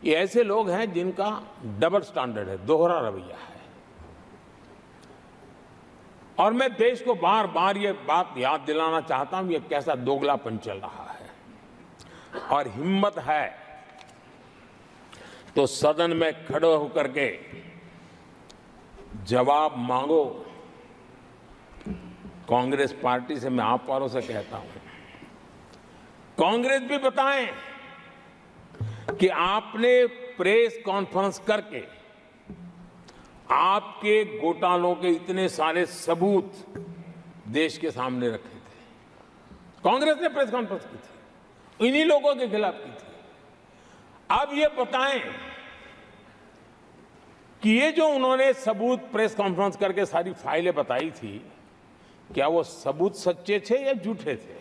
ये ऐसे लोग हैं जिनका डबल स्टैंडर्ड है, दोहरा रवैया है। और मैं देश को बार बार ये बात याद दिलाना चाहता हूं, ये कैसा दोगलापन चल रहा है। और हिम्मत है तो सदन में खड़े होकर के जवाब मांगो। कांग्रेस पार्टी से मैं आप वालों से कहता हूं, कांग्रेस भी बताएं कि आपने प्रेस कॉन्फ्रेंस करके आपके घोटालों के इतने सारे सबूत देश के सामने रखे थे। कांग्रेस ने प्रेस कॉन्फ्रेंस की थी, इन्हीं लोगों के खिलाफ की थी। अब ये बताएं कि ये जो उन्होंने सबूत प्रेस कॉन्फ्रेंस करके सारी फाइलें बताई थी, क्या वो सबूत सच्चे थे या झूठे थे?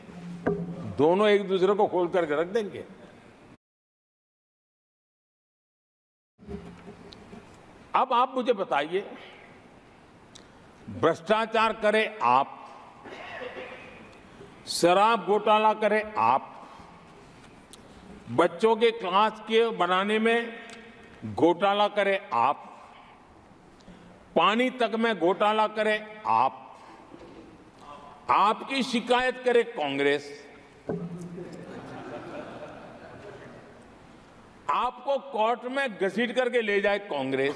दोनों एक दूसरे को खोल करके रख देंगे। अब आप मुझे बताइए, भ्रष्टाचार करे आप, शराब घोटाला करे आप, बच्चों के क्लास के बनाने में घोटाला करे आप, पानी तक में घोटाला करे आप, आपकी शिकायत करे कांग्रेस, आपको कोर्ट में घसीट करके ले जाए कांग्रेस,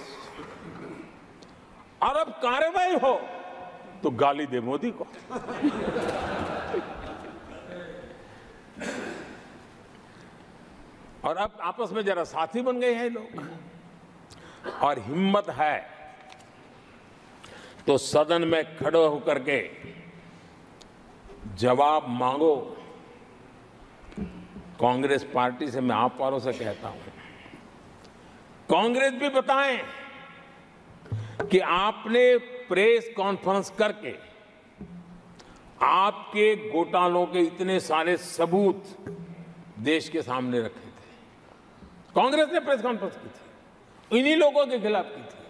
और अब कार्रवाई हो तो गाली दे मोदी को। और अब आपस में जरा साथी बन गए हैं लोग। और हिम्मत है तो सदन में खड़े होकर के जवाब मांगो। कांग्रेस पार्टी से मैं आप वालों से कहता हूं, कांग्रेस भी बताएं कि आपने प्रेस कॉन्फ्रेंस करके आपके घोटालों के इतने सारे सबूत देश के सामने रखे थे। कांग्रेस ने प्रेस कॉन्फ्रेंस की थी, इन्हीं लोगों के खिलाफ की थी।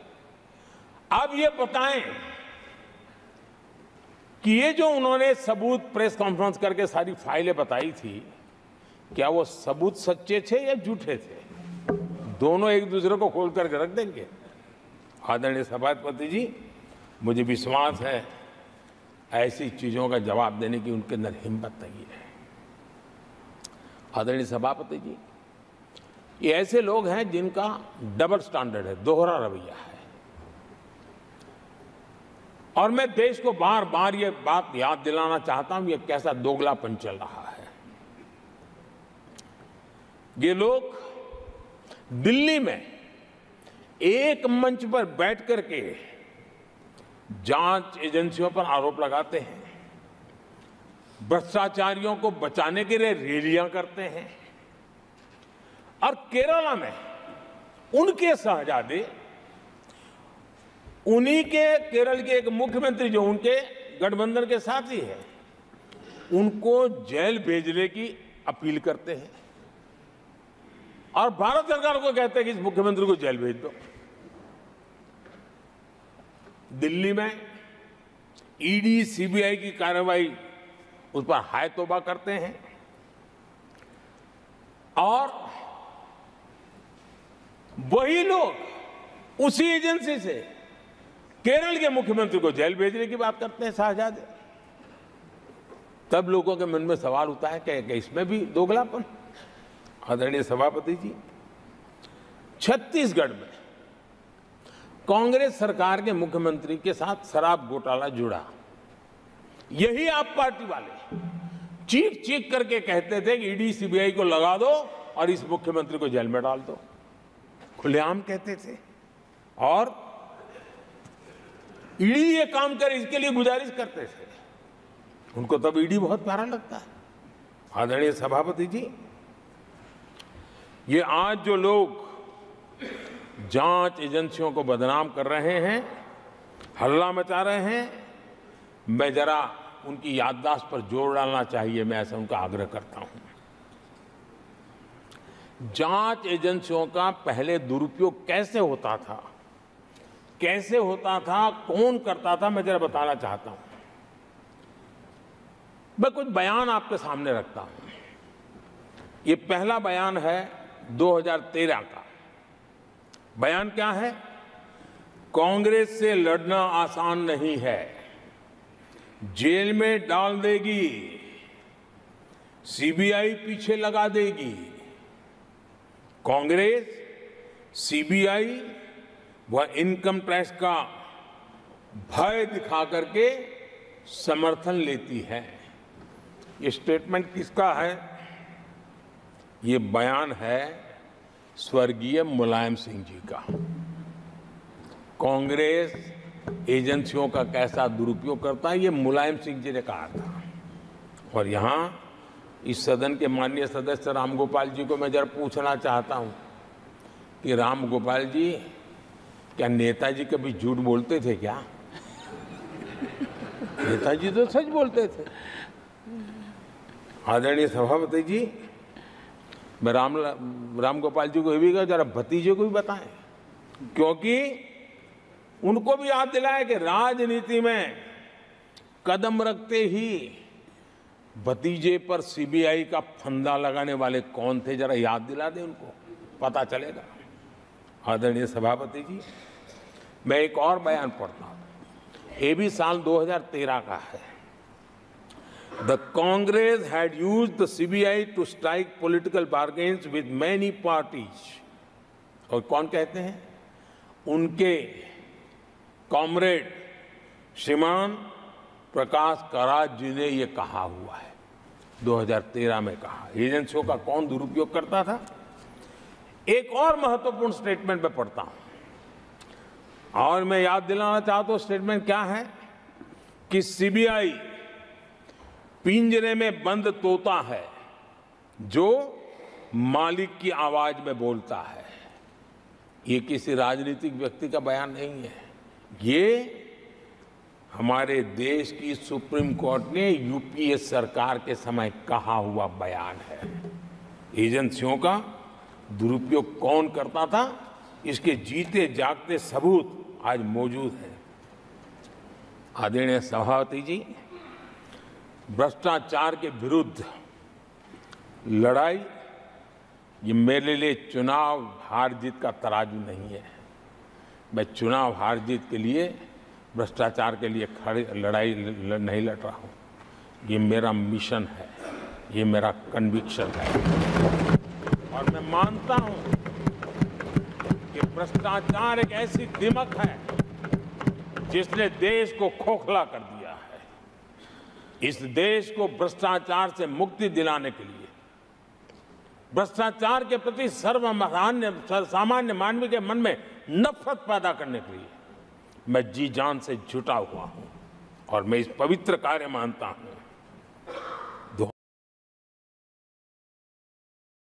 अब ये बताएं कि ये जो उन्होंने सबूत प्रेस कॉन्फ्रेंस करके सारी फाइलें बताई थी, क्या वो सबूत सच्चे थे या झूठे थे? दोनों एक दूसरे को खोल करके रख देंगे। आदरणीय सभापति जी, मुझे विश्वास है ऐसी चीजों का जवाब देने की उनके अंदर हिम्मत नहीं है। आदरणीय सभापति जी, ये ऐसे लोग हैं जिनका डबल स्टैंडर्ड है, दोहरा रवैया है। और मैं देश को बार बार ये बात याद दिलाना चाहता हूं, ये कैसा दोगलापन चल रहा है। ये लोग दिल्ली में एक मंच पर बैठ करके जांच एजेंसियों पर आरोप लगाते हैं, भ्रष्टाचारियों को बचाने के लिए रैलियां करते हैं, और केरला में उनके शहजादे, उन्हीं के केरल के एक मुख्यमंत्री जो उनके गठबंधन के साथी हैं, उनको जेल भेजने की अपील करते हैं और भारत सरकार को कहते हैं कि इस मुख्यमंत्री को जेल भेज दो। दिल्ली में ईडी सीबीआई की कार्रवाई उस पर हाय तौबा करते हैं और वही लोग उसी एजेंसी से केरल के मुख्यमंत्री को जेल भेजने की बात करते हैं, शहजादे। तब लोगों के मन में सवाल उठता है कि इसमें भी दोगलापन। आदरणीय सभापति जी, छत्तीसगढ़ में कांग्रेस सरकार के मुख्यमंत्री के साथ शराब घोटाला जुड़ा। यही आप पार्टी वाले चीख चीख करके कहते थे कि ईडी सीबीआई को लगा दो और इस मुख्यमंत्री को जेल में डाल दो, खुलेआम कहते थे। और ईडी ये काम करे इसके लिए गुजारिश करते थे। उनको तब ईडी बहुत प्यारा लगता है। आदरणीय सभापति जी, ये आज जो लोग जांच एजेंसियों को बदनाम कर रहे हैं, हल्ला मचा रहे हैं, मैं जरा उनकी याददाश्त पर जोर डालना चाहिए, मैं ऐसा उनका आग्रह करता हूं। जांच एजेंसियों का पहले दुरुपयोग कैसे होता था, कौन करता था, मैं जरा बताना चाहता हूं। मैं कुछ बयान आपके सामने रखता हूं। ये पहला बयान है 2013 का। बयान क्या है? कांग्रेस से लड़ना आसान नहीं है, जेल में डाल देगी, सीबीआई पीछे लगा देगी। कांग्रेस सीबीआई व इनकम टैक्स का भय दिखा करके समर्थन लेती है। ये स्टेटमेंट किसका है? ये बयान है स्वर्गीय मुलायम सिंह जी का। कांग्रेस एजेंसियों का कैसा दुरुपयोग करता है, ये मुलायम सिंह जी ने कहा था। और यहां इस सदन के माननीय सदस्य रामगोपाल जी को मैं जरा पूछना चाहता हूं कि रामगोपाल जी, क्या नेताजी कभी झूठ बोलते थे क्या? नेताजी तो सच बोलते थे। आदरणीय सभापति जी, मैं रामगोपाल जी को ये भी कहा जरा भतीजे को भी बताएं, क्योंकि उनको भी याद दिलाए कि राजनीति में कदम रखते ही भतीजे पर सीबीआई का फंदा लगाने वाले कौन थे, जरा याद दिला दें उनको, पता चलेगा। आदरणीय सभापति जी, मैं एक और बयान पढ़ता हूं, ये भी साल 2013 का है। The Congress had used the CBI to strike political bargains with many parties. और कौन कहते हैं? उनके कॉमरेड श्रीमान प्रकाश करात जी ने ये कहा हुआ है, 2013 में कहा। एजेंसियों का कौन दुरुपयोग करता था? एक और महत्वपूर्ण स्टेटमेंट में पढ़ता हूं और मैं याद दिलाना चाहता हूं स्टेटमेंट क्या है कि सीबीआई पिंजरे में बंद तोता है जो मालिक की आवाज में बोलता है। ये किसी राजनीतिक व्यक्ति का बयान नहीं है, ये हमारे देश की सुप्रीम कोर्ट ने यूपीए सरकार के समय कहा हुआ बयान है। एजेंसियों का दुरुपयोग कौन करता था, इसके जीते जागते सबूत आज मौजूद हैं। आदरणीय सभापति जी, भ्रष्टाचार के विरुद्ध लड़ाई ये मेरे लिए चुनाव हार जीत का तराजू नहीं है। मैं चुनाव हार जीत के लिए, भ्रष्टाचार के लिए लड़ाई नहीं लड़ रहा हूं। ये मेरा मिशन है, ये मेरा कन्विक्शन है। और मैं मानता हूं कि भ्रष्टाचार एक ऐसी दिमक है जिसने देश को खोखला कर दिया है। इस देश को भ्रष्टाचार से मुक्ति दिलाने के लिए, भ्रष्टाचार के प्रति सामान्य मानवीय के मन में नफरत पैदा करने के लिए मैं जी जान से जुटा हुआ हूं। और मैं इस पवित्र कार्य मानता हूं